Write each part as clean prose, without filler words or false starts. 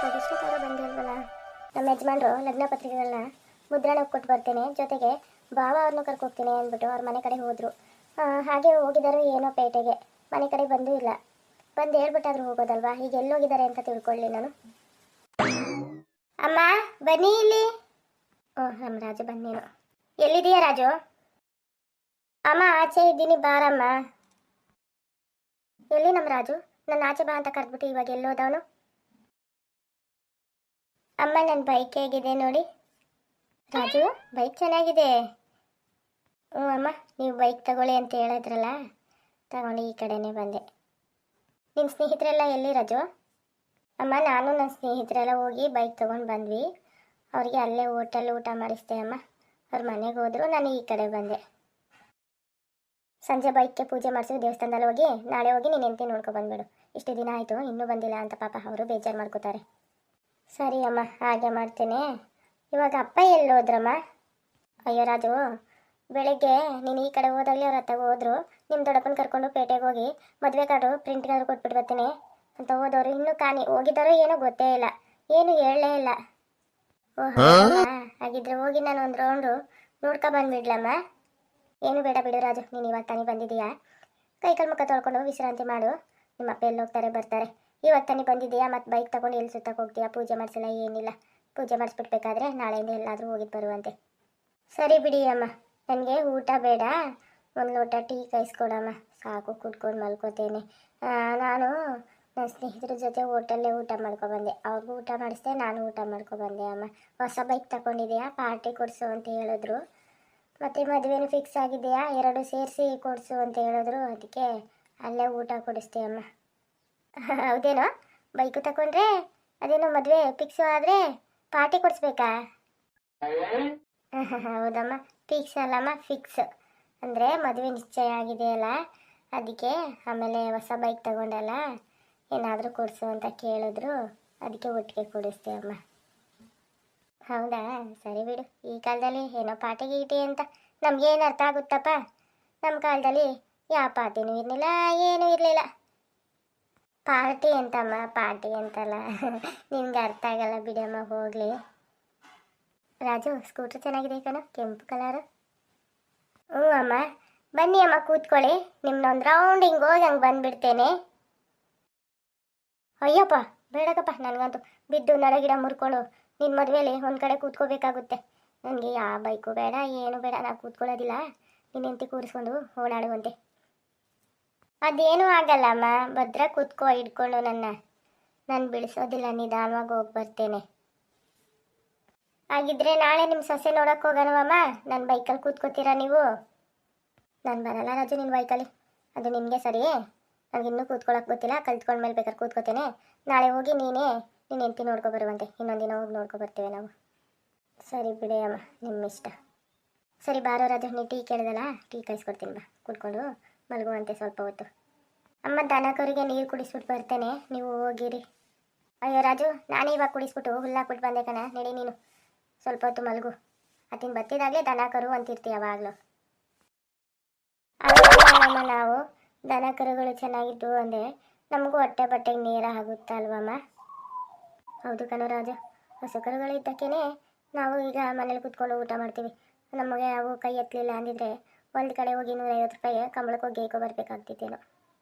ಇಷ್ಟೊತ್ತಾರ ಬಂದೆ ಅಲ್ವಲ್ಲ. ನಮ್ಮ ಯಜಮಾನ್ರು ಲಗ್ನ ಪತ್ರಿಕೆಗಳನ್ನ ಮುದ್ರಣಕ್ಕೆ ಕೊಟ್ಟು ಬರ್ತೇನೆ, ಜೊತೆಗೆ ಭಾವ ಅವ್ರನ್ನೂ ಕರ್ಕೋಗ್ತೀನಿ ಅಂದ್ಬಿಟ್ಟು ಅವ್ರ ಮನೆ ಕಡೆ ಹೋದರು. ಹಾಗೆ ಹೋಗಿದ್ದಾರೆ ಏನೋ ಪೇಟೆಗೆ, ಮನೆ ಕಡೆ ಬಂದೂ ಇಲ್ಲ. ಬಂದು ಹೇಳ್ಬಿಟ್ಟಾದ್ರೂ ಹೋಗೋದಲ್ವಾ, ಈಗ ಎಲ್ಲೋಗಿದ್ದಾರೆ ಅಂತ ತಿಳ್ಕೊಳ್ಳಿ ನಾನು. ಅಮ್ಮ ಬನ್ನಿ ಇಲ್ಲಿ. ಓಹ್ ನಮ್ಮ ರಾಜು ಬನ್ನೇನು. ಎಲ್ಲಿದೆಯಾ ರಾಜು? ಅಮ್ಮ ಆಚೆ ಇದ್ದೀನಿ ಬಾರಮ್ಮ. ಎಲ್ಲಿ ನಮ್ಮ ರಾಜು? ನನ್ನ ಆಚೆ ಬಾ ಅಂತ ಕರೆದ್ಬಿಟ್ಟು ಇವಾಗ ಎಲ್ಲೋದವನು? ಅಮ್ಮ ನನ್ನ ಬೈಕ್ ಹೇಗಿದೆ ನೋಡಿ. ರಾಜು ಬೈಕ್ ಚೆನ್ನಾಗಿದೆ. ಹ್ಞೂ ಅಮ್ಮ, ನೀವು ಬೈಕ್ ತಗೊಳ್ಳಿ ಅಂತ ಹೇಳಿದ್ರಲ್ಲ, ತಗೊಂಡು ಈ ಕಡೆನೇ ಬಂದೆ. ನಿನ್ನ ಸ್ನೇಹಿತರೆಲ್ಲ ಎಲ್ಲಿ ರಾಜು? ಅಮ್ಮ ನಾನು ನನ್ನ ಸ್ನೇಹಿತರೆಲ್ಲ ಹೋಗಿ ಬೈಕ್ ತೊಗೊಂಡು ಬಂದ್ವಿ. ಅವರಿಗೆ ಅಲ್ಲೇ ಹೋಟೆಲ್ ಊಟ ಮಾಡಿಸ್ದೆ ಅಮ್ಮ. ಅವ್ರ ಮನೆಗೆ ಹೋದ್ರು, ನಾನು ಈ ಕಡೆ ಬಂದೆ. ಸಂಜೆ ಬೈಕ್ಗೆ ಪೂಜೆ ಮಾಡಿಸಿ ದೇವಸ್ಥಾನದಲ್ಲಿ ಹೋಗಿ ನಾಳೆ ಹೋಗಿ ನೀನು ಹೆಂಡತಿ ನೋಡ್ಕೊ ಬಂದ್ಬಿಡು. ಇಷ್ಟು ದಿನ ಆಯಿತು ಇನ್ನೂ ಬಂದಿಲ್ಲ ಅಂತ ಪಾಪ ಅವರು ಬೇಜಾರು ಮಾಡ್ಕೋತಾರೆ. ಸರಿ ಅಮ್ಮ, ಹಾಗೆ ಮಾಡ್ತೇನೆ. ಇವಾಗ ಅಪ್ಪ ಎಲ್ಲೋದ್ರಮ್ಮ? ಅಯ್ಯೋ ರಾಜು, ಬೆಳಿಗ್ಗೆ ನೀನು ಈ ಕಡೆ ಹೋದಾಗಲೇ ಅವ್ರ ಹತ್ತಾಗ ಹೋದ್ರು. ನಿಮ್ಮ ದೊಡ್ಡಪ್ಪನ ಕರ್ಕೊಂಡು ಪೇಟೆಗೆ ಹೋಗಿ ಮದುವೆ ಕಾರ್ಡು ಪ್ರಿಂಟ್ಗಾದ್ರು ಕೊಟ್ಬಿಟ್ಟು ಬರ್ತೀನಿ ಅಂತ ಹೋದವರು ಇನ್ನೂ ಕಾಣಿ ಹೋಗಿದ್ದಾರೋ ಏನೋ ಗೊತ್ತೇ ಇಲ್ಲ, ಏನು ಹೇಳಲೇ ಇಲ್ಲ. ಓಹ್ ಹಾಗಿದ್ರೆ ಹೋಗಿ ನಾನು ಒಂದು ರೌಂಡು ನೋಡ್ಕೊ ಬಂದ್ಬಿಡ್ಲಮ್ಮ. ಏನು ಬೇಡ ಬಿಡು ರಾಜು, ನೀನು ಇವಾಗ ತಾನೇ ಬಂದಿದ್ದೀಯಾ, ಕೈಕಾಲು ಮುಖ ತೊಳ್ಕೊಂಡು ವಿಶ್ರಾಂತಿ ಮಾಡು. ನಿಮ್ಮ ಅಪ್ಪ ಎಲ್ಲಿ ಹೋಗ್ತಾರೆ ಬರ್ತಾರೆ. ಇವಾಗ ತಾನೇ ಬಂದಿದ್ದೀಯಾ, ಮತ್ತು ಬೈಕ್ ತಗೊಂಡು ಎಲ್ಲಿ ಸುತ್ತಕ್ಕೆ ಹೋಗ್ತೀಯಾ? ಪೂಜೆ ಮಾಡಿಸಿಲ್ಲ ಏನಿಲ್ಲ, ಪೂಜೆ ಮಾಡಿಸ್ಬಿಡ್ಬೇಕಾದ್ರೆ ನಾಳೆಯಿಂದ ಎಲ್ಲಾದರೂ ಹೋಗಿದ್ದು ಬರುವಂತೆ. ಸರಿ ಬಿಡಿ ಅಮ್ಮ, ನನಗೆ ಊಟ ಬೇಡ, ಒಂದು ಲೋಟ ಟೀ ಕಾಯಿಸ್ಕೊಡಮ್ಮ, ಸಾಕು ಕುಡ್ಕೊಂಡು ಮಲ್ಕೋತೇನೆ. ನಾನು ನನ್ನ ಸ್ನೇಹಿತರ ಜೊತೆ ಹೋಟೆಲ್ಲೇ ಊಟ ಮಾಡ್ಕೊಬಂದೆ, ಅವ್ರಿಗೂ ಊಟ ಮಾಡಿಸ್ದೆ, ನಾನು ಊಟ ಮಾಡ್ಕೊಬಂದೆ ಅಮ್ಮ. ಹೊಸ ಬೈಕ್ ತಗೊಂಡಿದೆಯಾ, ಪಾರ್ಟಿ ಕೊಡಿಸು ಅಂತ ಹೇಳಿದ್ರು. ಮತ್ತು ಮದುವೆನೂ ಫಿಕ್ಸ್ ಆಗಿದೆಯಾ, ಎರಡು ಸೇರಿಸಿ ಕೊಡಿಸು ಅಂತ ಹೇಳಿದ್ರು. ಅದಕ್ಕೆ ಅಲ್ಲೇ ಊಟ ಕೊಡಿಸ್ದೆ ಅಮ್ಮ. ಹೌದೇನೋ, ಬೈಕು ತಗೊಂಡ್ರೆ ಅದೇನೋ ಮದುವೆ ಫಿಕ್ಸು ಆದರೆ ಪಾರ್ಟಿ ಕೊಡಿಸ್ಬೇಕಾ? ಹೌದಮ್ಮ, ಫಿಕ್ಸ್ ಅಲ್ಲಮ್ಮ, ಫಿಕ್ಸ್ ಅಂದರೆ ಮದುವೆ ನಿಶ್ಚಯ ಆಗಿದೆಯಲ್ಲ, ಅದಕ್ಕೆ. ಆಮೇಲೆ ಹೊಸ ಬೈಕ್ ತಗೊಂಡಲ್ಲ, ಏನಾದರೂ ಕೊಡಿಸು ಅಂತ ಕೇಳಿದ್ರು, ಅದಕ್ಕೆ ಒಟ್ಟಿಗೆ ಕೊಡಿಸ್ದೆ ಅಮ್ಮ. ಹೌದಾ, ಸರಿ ಬಿಡು. ಈ ಕಾಲದಲ್ಲಿ ಏನೋ ಪಾರ್ಟಿ ಗೀಟಿ ಅಂತ ನಮಗೇನು ಅರ್ಥ ಆಗುತ್ತಪ್ಪ. ನಮ್ಮ ಕಾಲದಲ್ಲಿ ಯಾವ ಪಾರ್ಟಿನೂ ಇರಲಿಲ್ಲ, ಏನೂ ಇರಲಿಲ್ಲ. ಪಾರ್ಟಿ ಅಂತಮ್ಮ, ಪಾರ್ಟಿ ಅಂತಲ್ಲ. ನಿಮ್ಗೆ ಅರ್ಥ ಆಗಲ್ಲ ಬಿಡಮ್ಮ, ಹೋಗಲಿ. ರಾಜು ಸ್ಕೂಟ್ರ್ ಚೆನ್ನಾಗಿದೆ ಕಣೋ, ಕೆಂಪು ಕಲರು. ಹ್ಞೂ ಅಮ್ಮ, ಬನ್ನಿ ಅಮ್ಮ ಕೂತ್ಕೊಳ್ಳಿ, ನಿಮ್ಮನ್ನೊಂದು ರೌಂಡ್ ಹಿಂಗೆ ಹೋಗಿ ಹಂಗೆ ಬಂದುಬಿಡ್ತೇನೆ. ಅಯ್ಯಪ್ಪ ಬೇಡಕ್ಕಪ್ಪ, ನನಗಂತೂ ಬಿದ್ದು ನಡಗಿಡ ಮುರ್ಕೊಂಡು ನಿನ್ನ ಮದುವೆಯಲ್ಲಿ ಒಂದು ಕಡೆ ಕೂತ್ಕೋಬೇಕಾಗುತ್ತೆ. ನನಗೆ ಯಾವ ಬೈಕು ಬೇಡ, ಏನು ಬೇಡ, ನಾನು ಕೂತ್ಕೊಳ್ಳೋದಿಲ್ಲ. ನಿನ್ನ ಹೆಂಡತಿ ಕೂರಿಸ್ಕೊಂಡು ಓಡಾಡುವಂತೆ. ಅದೇನೂ ಆಗಲ್ಲಮ್ಮ, ಭದ್ರ ಕೂತ್ಕೋ ಹಿಡ್ಕೊಂಡು ನಾನು ಬಿಡಿಸೋದಿಲ್ಲ, ನಿಧಾನವಾಗಿ ಹೋಗಿ ಬರ್ತೇನೆ. ಹಾಗಿದ್ರೆ ನಾಳೆ ನಿಮ್ಮ ಸೊಸೆ ನೋಡೋಕೆ ಹೋಗೋಣವಮ್ಮ, ನನ್ನ ಬೈಕಲ್ಲಿ ಕೂತ್ಕೋತೀರಾ ನೀವು? ನಾನು ಬರಲ್ಲ ರಾಜು ನಿನ್ನ ಬೈಕಲ್ಲಿ, ಅದು ನಿನಗೆ ಸರಿ. ನನಗಿನ್ನೂ ಕೂತ್ಕೊಳ್ಳೋಕೆ ಗೊತ್ತಿಲ್ಲ, ಕಲ್ತ್ಕೊಂಡ್ಮೇಲೆ ಬೇಕಾದ್ರೆ ಕೂತ್ಕೋತೇನೆ. ನಾಳೆ ಹೋಗಿ ನೀನೇ ನಿನ್ನ ಹೆಂಡತಿ ನೋಡ್ಕೊ ಬರುವಂತೆ, ಇನ್ನೊಂದು ದಿನ ಹೋಗಿ ನೋಡ್ಕೊ ಬರ್ತೇವೆ ನಾವು. ಸರಿ ಬಿಡಿ ಅಮ್ಮ, ನಿಮ್ಮ ಇಷ್ಟ. ಸರಿ ಬಾರೋ ರಾಜು, ನೀವು ಟೀ ಕೇಳಿದಲ್ಲ, ಟೀ ಕಾಯಿಸ್ಕೊಡ್ತೀನಿ ಬಾ, ಕುಡ್ಕೊಂಡು ಮಲಗುವಂತೆ ಸ್ವಲ್ಪ ಹೊತ್ತು. ಅಮ್ಮ ದನಕರಿಗೆ ನೀರು ಕುಡಿಸ್ಬಿಟ್ಟು ಬರ್ತೇನೆ, ನೀವು ಹೋಗಿರಿ. ಅಯ್ಯೋ ರಾಜು, ನಾನೇ ಇವಾಗ ಕುಡಿಸ್ಬಿಟ್ಟು ಹುಲ್ಲಾಕ್ಬಿಟ್ಟು ಬಂದೆ ಕಣ, ನಡಿ ನೀನು ಸ್ವಲ್ಪ ಹೊತ್ತು ಮಲಗು. ಅತ್ತಿನ ಬತ್ತಿದಾಗಲೇ ದನ ಕರು ಅಂತಿರ್ತೀವಿ ಯಾವಾಗಲೂ. ಅಲ್ಲಮ್ಮ, ನಾವು ದನ ಕರುಗಳು ಚೆನ್ನಾಗಿದ್ದು ಅಂದರೆ ನಮಗೂ ಹೊಟ್ಟೆ ಬಟ್ಟೆಗೆ ನೀರ ಆಗುತ್ತಲ್ವಮ್ಮ? ಹೌದು ಕಣೋ ರಾಜು, ಹಸು ಕರುಗಳು ಇದ್ದಕ್ಕೇ ನಾವು ಈಗ ಮನೇಲಿ ಕೂತ್ಕೊಂಡು ಊಟ ಮಾಡ್ತೀವಿ. ನಮಗೆ ಅವು ಕೈ ಎತ್ತಲಿಲ್ಲ ಅಂದಿದ್ರೆ ಒಂದು ಕಡೆ ಹೋಗಿ 150 ರೂಪಾಯಿ ಕಂಬಳಕ್ಕೆ ಹೋಗಿ ಗೇಕೊ ಬರಬೇಕಾಗ್ತಿತ್ತೇನೋ.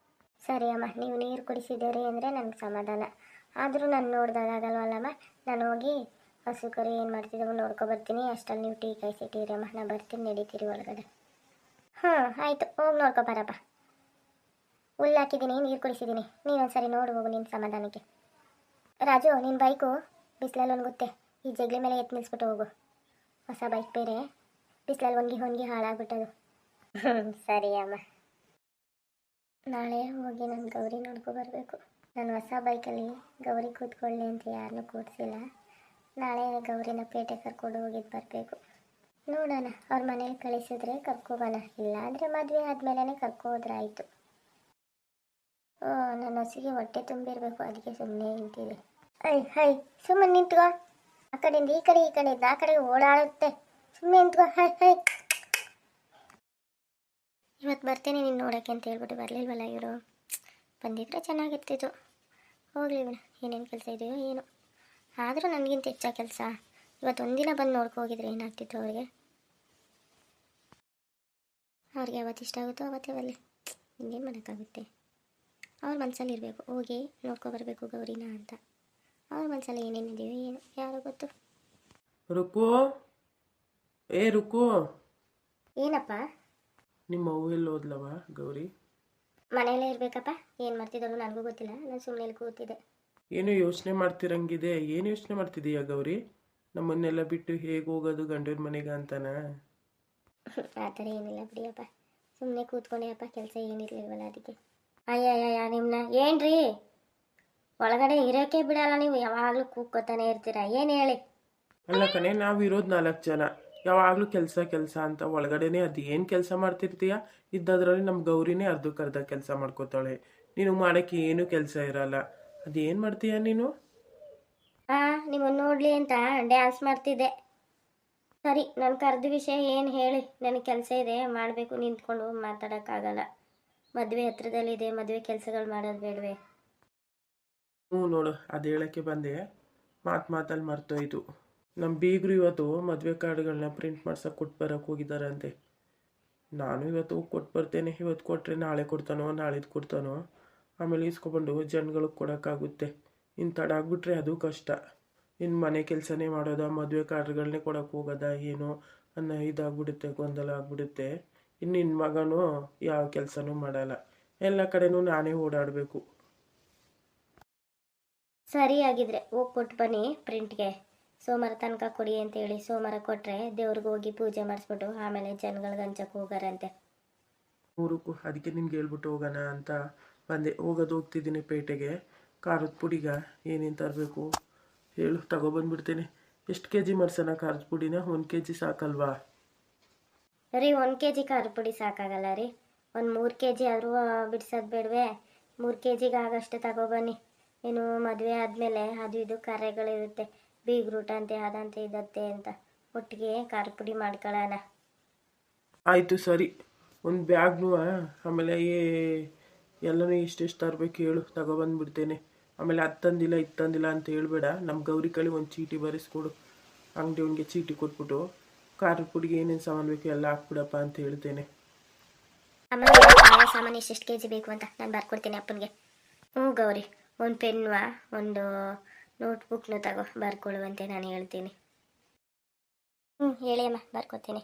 ಸರಿ ಅಮ್ಮ, ನೀವು ನೀರು ಕುಡಿಸಿದ್ದೀರಿ ಅಂದರೆ ನನಗೆ ಸಮಾಧಾನ. ಆದರೂ ನಾನು ನೋಡ್ದಾಗಲ್ವಲ್ಲಮ್ಮ, ನಾನು ಹೋಗಿ ಹಸು ಕರು ಏನು ಮಾಡ್ತಿದ್ದವು ನೋಡ್ಕೊಬರ್ತೀನಿ. ಅಷ್ಟಲ್ಲಿ ನೀವು ಟೀ ಕಾಯಿಸಿಟ್ಟಿರಿ ಅಮ್ಮ, ನಾನು ಬರ್ತೀನಿ, ನಡೀತೀರಿ ಒಳಗಡೆ. ಆಯಿತು, ಹೋಗಿ ನೋಡ್ಕೊಬಾರಪ್ಪ. ಹುಲ್ಲು ಹಾಕಿದ್ದೀನಿ, ನೀರು ಕುಡಿಸಿದ್ದೀನಿ, ನೀನೊಂದ್ಸರಿ ನೋಡಿ ಹೋಗು ನಿನ್ನ ಸಮಾಧಾನಕ್ಕೆ. ರಾಜು, ನಿನ್ನ ಬೈಕು ಬಿಸಿಲಲ್ಲಿ ಒಣಗುತ್ತೆ, ಈ ಜಗ್ಲಿ ಮೇಲೆ ಎತ್ತು ನಿಲ್ಲಿಸ್ಬಿಟ್ಟು ಹೋಗು. ಹೊಸ ಬೈಕ್ ಬೇರೆ, ಬಿಸಿಲಲ್ಲಿ ಒಣಗಿ ಹಾಳಾಗ್ಬಿಟ್ಟದು. ಸರಿ ಅಮ್ಮ. ನಾಳೆ ಹೋಗಿ ನಾನು ಗೌರಿ ನೋಡ್ಕೊಬರ್ಬೇಕು. ನಾನು ಹೊಸ ಬೈಕಲ್ಲಿ ಗೌರಿ ಕೂತ್ಕೊಳ್ಳಿ ಅಂತ ಯಾರನ್ನೂ ಕೂರಿಸಿಲ್ಲ. ನಾಳೆ ಗೌರಿನ ಪೇಟೆ ಕರ್ಕೊಂಡು ಹೋಗಿದ್ದು ಬರಬೇಕು. ನೋಡೋಣ, ಅವ್ರ ಮನೇಲಿ ಕಳಿಸಿದ್ರೆ ಕರ್ಕೊಬೋಣ, ಇಲ್ಲ ಅಂದರೆ ಮದುವೆ ಆದಮೇಲೆ ಕರ್ಕೋದ್ರಾಯಿತು. ನನ್ನ ಹಸಿಗೆ ಹೊಟ್ಟೆ ತುಂಬಿರಬೇಕು, ಅದಕ್ಕೆ ಸುಮ್ಮನೆ ನಿಂತೀವಿ. ಹೈ ಸುಮ್ಮನೆ ನಿಂತ್ಕೋ. ಆ ಕಡೆಯಿಂದ ಈ ಕಡೆ, ಈ ಕಡೆಯಿಂದ ಆ ಕಡೆ ಓಡಾಡುತ್ತೆ, ಸುಮ್ಮನೆ ನಿಂತ್ಕೋ. ಹೈ ಇವತ್ತು ಬರ್ತೇನೆ ನೀನು ನೋಡೋಕ್ಕೆ ಅಂತ ಹೇಳ್ಬಿಟ್ಟು ಬರಲಿಲ್ವಲ್ಲ ಇವರು. ಬಂದಿದ್ರೆ ಚೆನ್ನಾಗಿರ್ತಿತ್ತು. ಹೋಗಲಿ ಇವನು, ಏನೇನು ಕೆಲಸ ಇದೆಯೋ ಏನು. ಆದರೂ ನನಗಿಂತ ಹೆಚ್ಚ ಕೆಲಸ. ಇವತ್ತು ಒಂದಿನ ಬಂದು ನೋಡ್ಕೊ ಹೋಗಿದ್ರೆ ಏನಾಗ್ತಿತ್ತು ಅವ್ರಿಗೆ ಯಾವತ್ತು ಇಷ್ಟ ಆಗುತ್ತೋ ಅವತ್ತೇ ಬರಲಿ, ಇನ್ನೇನು ಮಾಡೋಕ್ಕಾಗುತ್ತೆ. ಅವ್ರ ಮನಸ್ಸಲ್ಲಿ ಇರಬೇಕು, ಹೋಗಿ ನೋಡ್ಕೊ ಬರಬೇಕು ಗೌರಿನ ಅಂತ. ಅವ್ರ ಮನಸ್ಸಲ್ಲಿ ಏನೇನಿದೆಯೋ ಏನು ಯಾರೋ ಗೊತ್ತು. ರುಕು, ಏ ರುಕು, ಏನಪ್ಪ? ನಿಮ್ಮ ಅವ್ವ ಎಲ್ಲಿ ಹೋದ್ಲವ ಗೌರಿ? ಮನೆಯಲ್ಲೇ ಇರಬೇಕಪ್ಪ. ಏನು ಮಾಡ್ತಿದ್ದಳು ನನಗೂ ಗೊತ್ತಿಲ್ಲ, ನಾನು ಸುಮ್ಮನೆ ಕೂತಿದ್ದೆ. ಏನು ಯೋಚನೆ ಮಾಡ್ತಿರಂಗಿದೆ? ಏನು ಯೋಚನೆ ಮಾಡ್ತಿದ್ದೀಯಾ ಗೌರಿ? ನಮ್ಮನ್ನೆಲ್ಲ ಬಿಟ್ಟು ಹೇಗೆ ಹೋಗೋದು ಗಂಡನ ಮನೆಗೆ ಅಂತಾನ? ಆ ಥರ ಏನಿಲ್ಲ ಬಿಡಿಯಪ್ಪ, ಸುಮ್ಮನೆ ಕೂತ್ಕೊಂಡೆ ಅಪ್ಪ, ಕೆಲಸ ಏನಿರಲಿಲ್ವಲ್ಲ ಅದಕ್ಕೆ. ಅಯ್ಯಯ್ಯ ನಿಮ್ಮನ್ನ ಏನ್ರಿ ಒಳಗಡೆ ಇರೋಕ್ಕೆ ಬಿಡಲ್ಲ, ನೀವು ಯಾವಾಗಲೂ ಕೂಗ್ಕೋತಾನೆ ಇರ್ತೀರ, ಏನು ಹೇಳಿ? ಅಲ್ಲ ಕಣೆ, ನಾವು ಇರೋದು 4 ಜನ, ಯಾವಾಗಲೂ ಕೆಲಸ ಅಂತ ಒಳಗಡೆನೆ ಅದು ಏನು ಕೆಲಸ ಮಾಡ್ತಿರ್ತೀಯ? ಇದ್ದದ್ರಲ್ಲಿ ನಮ್ಮ ಗೌರಿನೇ ಅರ್ಧಕ್ಕರ್ಧ ಕೆಲಸ ಮಾಡ್ಕೋತಾಳೆ. ನೀನು ಮಾಡೋಕ್ಕೆ ಏನೂ ಕೆಲಸ ಇರಲ್ಲ, ಅದೇನು ಮಾಡ್ತೀಯ ನೀನು? ನಿಮ್ಮನ್ನು ನೋಡಲಿ ಅಂತ ಡ್ಯಾನ್ಸ್ ಮಾಡ್ತಿದ್ದೆ. ಸರಿ, ನಾನು ಕರೆದ ವಿಷಯ ಏನು ಹೇಳಿ? ನನಗೆ ಕೆಲಸ ಇದೆ, ಮಾಡಬೇಕು, ನಿಂತ್ಕೊಂಡು ಮಾತಾಡೋಕ್ಕಾಗಲ್ಲ. ಮದುವೆ ಹತ್ರದಲ್ಲಿದೆ, ಮದುವೆ ಕೆಲಸಗಳು ಮಾಡೋದು ಬೇಡವೆ? ನೋಡು, ಅದು ಹೇಳೋಕ್ಕೆ ಬಂದೆ, ಮಾತಲ್ಲಿ ಮರ್ತೋಯ್ತು. ನಮ್ಮ ಬೀಗರು ಇವತ್ತು ಮದುವೆ ಕಾರ್ಡ್ಗಳನ್ನ ಪ್ರಿಂಟ್ ಮಾಡ್ಸೋಕೆ ಕೊಟ್ಟು ಬರೋಕ್ಕೆ ಹೋಗಿದ್ದಾರಂತೆ. ನಾನು ಇವತ್ತು ಕೊಟ್ಟು ಬರ್ತೇನೆ. ಇವತ್ತು ಕೊಟ್ಟರೆ ನಾಳೆ ಕೊಡ್ತಾನೋ, ನಾಳಿದ್ದು ಕೊಡ್ತಾನೋ, ಆಮೇಲೆ ಇಸ್ಕೊಬಂದು ಜನಗಳಿಗೆ ಕೊಡೋಕ್ಕಾಗುತ್ತೆ. ಇನ್ನು ತಡ ಆಗ್ಬಿಟ್ರೆ ಅದು ಕಷ್ಟ. ಇನ್ನು ಮನೆ ಕೆಲಸನೇ ಮಾಡೋದಾ, ಮದುವೆ ಕಾರ್ಡ್ಗಳನ್ನೇ ಕೊಡೋಕೆ ಹೋಗೋದಾ ಏನೋ ಅನ್ನೋ ಇದಾಗ್ಬಿಡುತ್ತೆ, ಗೊಂದಲ ಆಗ್ಬಿಡುತ್ತೆ. ಇನ್ನು ನಿನ್ನ ಮಗನೂ ಯಾವ ಕೆಲಸನೂ ಮಾಡಲ್ಲ, ಎಲ್ಲ ಕಡೆನೂ ನಾನೇ ಓಡಾಡಬೇಕು. ಸರಿ, ಆಗಿದ್ರೆ ಹೋಗಿ ಕೊಟ್ಟು ಬನ್ನಿ ಪ್ರಿಂಟ್ಗೆ. ಸೋಮವಾರ ತನಕ ಕೊಡಿ ಅಂತೇಳಿ. ಸೋಮವಾರ ಕೊಟ್ಟರೆ ದೇವ್ರಿಗೆ ಹೋಗಿ ಪೂಜೆ ಮಾಡಿಸ್ಬಿಟ್ಟು ಆಮೇಲೆ ಜನಗಳಿಗೆ ಹಂಚಕ್ಕೆ ಹೋಗಾರಂತೆ. ಊರಕ್ಕೂ ಅದಕ್ಕೆ ನಿನ್ಗೆ ಹೇಳ್ಬಿಟ್ಟು ಹೋಗೋಣ ಅಂತ ಬಂದೆ. ಹೋಗ್ತಿದ್ದೀನಿ ಪೇಟೆಗೆ. ಖಾರದ ಪುಡಿಗ ಏನೇನು ತರಬೇಕು ಹೇಳು, ತಗೊಬಂದ್ಬಿಡ್ತೇನೆ. ಎಷ್ಟು kg ಮಾಡ್ಸೋಣ ಖಾರದ ಪುಡಿನ? 1 kg ಸಾಕಲ್ವಾ? ರೀ, 1 kg ಖಾರದ ಪುಡಿ ಸಾಕಾಗಲ್ಲ ರೀ, ಒಂದು 3 kg ಆದರೂ ಬಿಡ್ಸೋದು ಬೇಡವೆ? 3 kg ಆಗಷ್ಟು ತಗೊಬನ್ನಿ. ಏನು ಮದುವೆ ಆದಮೇಲೆ ಅದು ಇದು ಕಾರ್ಯಗಳಿರುತ್ತೆ, ಬೀಗ್ರೂಟ ಅಂತೆ ಅದಂತೆ ಇದತ್ತೆ ಅಂತ, ಒಟ್ಟಿಗೆ ಖಾರದ ಪುಡಿ ಮಾಡ್ಕೊಳ್ಳೋಣ. ಆಯಿತು ಸರಿ. ಒಂದು ಬ್ಯಾಗ್ನು ಆಮೇಲೆ ಎಲ್ಲನೂ ಇಷ್ಟೆಷ್ಟು ತರಬೇಕು ಹೇಳು, ತಗೊಬಂದ್ಬಿಡ್ತೇನೆ. ಆಮೇಲೆ ಅದು ತಂದಿಲ್ಲ ಇದು ತಂದಿಲ್ಲ ಅಂತ ಹೇಳ್ಬೇಡ. ನಮ್ಮ ಗೌರಿ ಕಳಿ ಒಂದು ಚೀಟಿ ಬರೆಸ್ಕೊಡು, ಅಂಗಡಿಯವನಿಗೆ ಚೀಟಿ ಕೊಟ್ಬಿಟ್ಟು ಖಾರದ ಪುಡಿಗೆ ಏನೇನು ಸಾಮಾನು ಬೇಕು ಎಲ್ಲ ಹಾಕ್ಬಿಡಪ್ಪ ಅಂತ ಹೇಳ್ತೇನೆ. ಆಮೇಲೆ ಸಾಮಾನು ಎಷ್ಟು kg ಬೇಕು ಅಂತ ನಾನು ಬರ್ಕೊಡ್ತೀನಿ ಅಪ್ಪನಿಗೆ. ಗೌರಿ, ಒಂದು ಪೆನ್ವಾ ಒಂದು ನೋಟ್ಬುಕ್ನು ತಗೋ, ಬರ್ಕೊಳ್ಳುವಂತೆ ನಾನು ಹೇಳ್ತೀನಿ. ಹೇಳಿ ಅಮ್ಮ, ಬರ್ಕೊತೀನಿ.